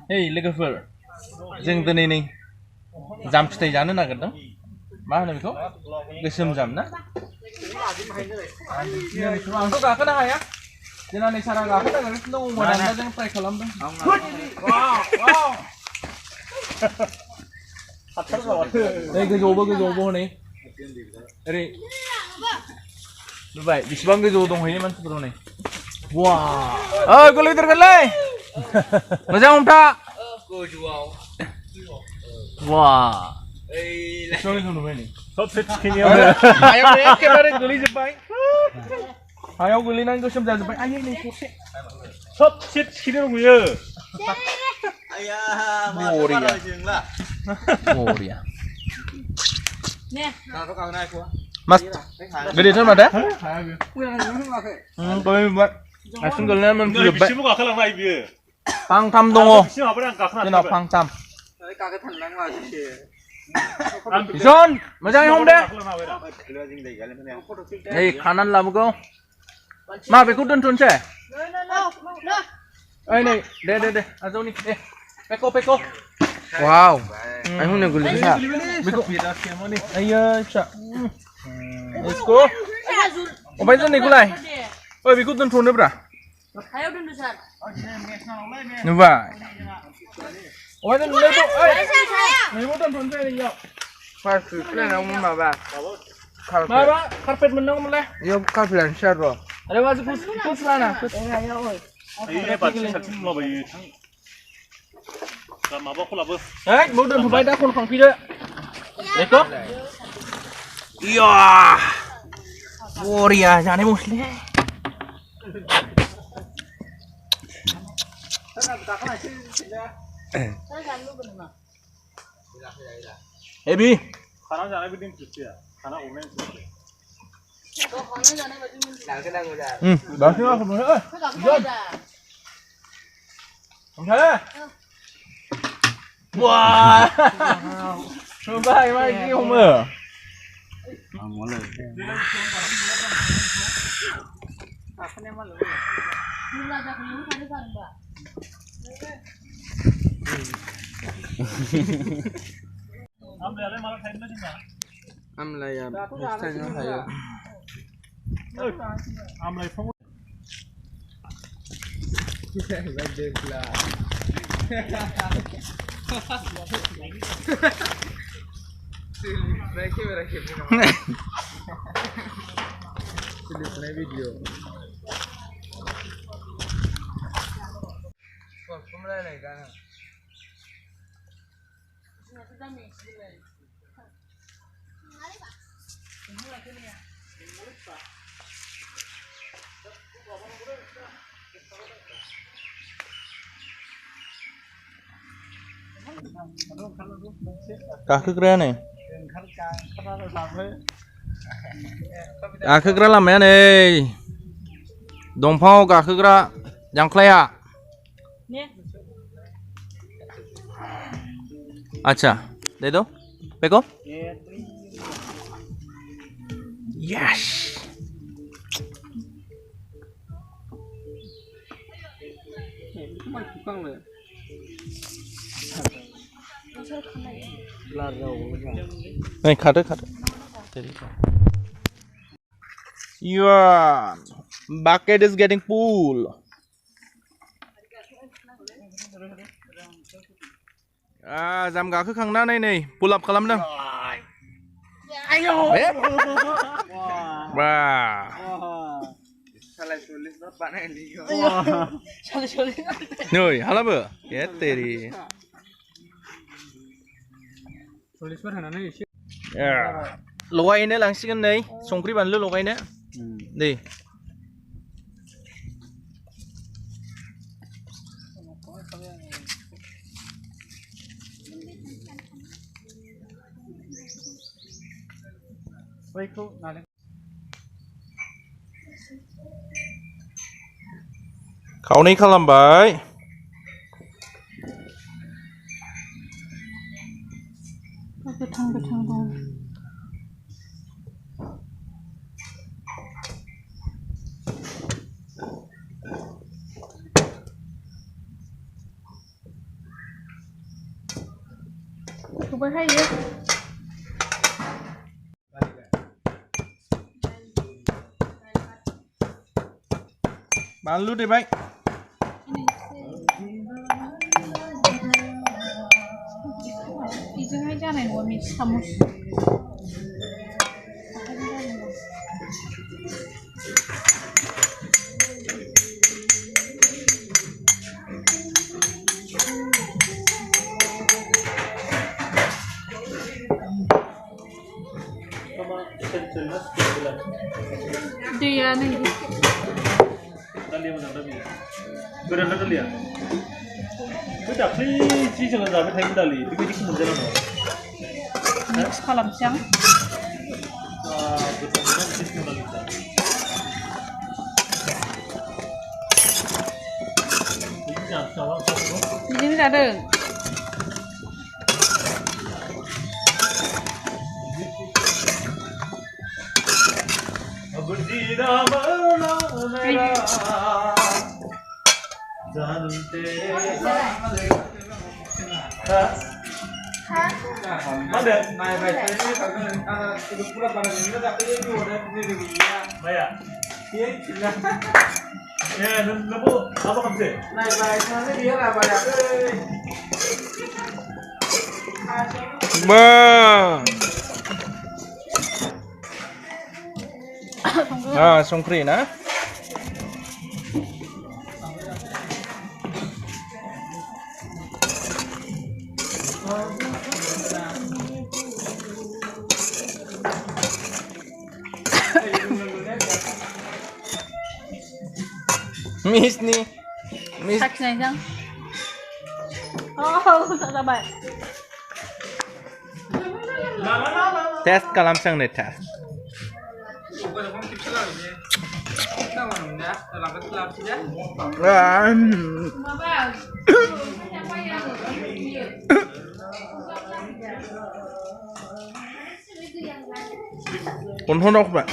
Hey लोगोफोर जों दिनै नै जाम फिथाइ जानो नागिरदों मा होनो बेखौ गोसोम जाम ना आंथ' गाखोनो हाया जोंना नै सारा गाखोनो नागिरगासिनो दङमोन आं दा जों ट्राइ खालामदों नै गोजौआवबो हनै ओरै नुबाय बिसिबां गोजौआव दंहैयो मानसिफोर हनै वा गोलैदेरगोनलै मोजां हमथा गोजौआव वा बेसेबां गोजौ नुबाय नै सबसे थिखिनियाव हायाव एखेबारे गोलैजोब्बाय हायाव गोलैनानै गोसोम जाजोब्बाय आयै नै ससे सबसे थिखिनियाव नुयो आया बरिया Mas, gede tuh ada? Asin golnya menjadi pangtam dongo. Kenapa pangtam? Bison, macam yang deh. Hei, kanan lah buku. Ma, bekudun tunce. Ini, deh, azo nih, peko. Wow, anh không được gửi lên sao? Ayo, chả. Let's go. Bây giờ này cô này. Ơi, bị cút tuần thôn đấy bả. Như vậy. Ôi, tuần lấy bộ. Ơi, lấy bộ tuần thôn chơi đi nhở. Phải xử cái này ông mà bà. Mà bà, carpet mình đâu mà lấy? Yo, carpet là sao rồi? Ada masih pus lah nah. Ini pasti satu lo bayi. Sama apa pula bos? Mau dan pemain dah kon kong pide. Eko? Iya. Boria, jangan musli. Ebi. Karena jangan bikin cuci ya. Karena umen cuci. Đó chứ không nữa ơi. Không thế. Wow. Số bài mai kia không mở. Muốn lời. Am lại xanh nó hay. Am lại phong. Video. Này cái này. Gakhöग्रा này. Gakhöग्रा लामाया नै दंफाङाव गाखोग्रा जांख्लाया अच्छा दे दो phaco yes Này khát đấy. Yeah, bucket is getting full. Jam गाखोखांनानै नै pull up खालामदों. Ayo. Wah. Salah tulis bapak ini. Salah tulis. Noi, halabe. Ya teri. Tulis होनानै एसे लगायनो लांसिगोन नै संख्रि बानलु लगायनो दे खावनै खालामबाय गोथां दं Chụp với hay vậy. Bán lút đi bánh. 이중 하잖아요. 원이 사무. Dia nih. Dali mà dali. Cái đó dali à? Cái đặc chỉ cho người ta mới thấy cái dali, cái gì cũng muốn dali nào. Mix खालामसै आं. Betul betul sistem dali. Ini jangan salah salah. Bikin जादों. अब जीना मरना मेरा जानू तेरे Mana? Naik baik ini karena sudah pura pada ini tapi ini udah di dunia. Maya. Iya. Ya, nabu apa kamu? Naik baik nanti dia lah banyak. Ba. Ah, songkri na. Miss nih. Miss. Saks này chăng? Oh, sao vậy? Test kalamsang nih test. Con hôn đâu không bạn?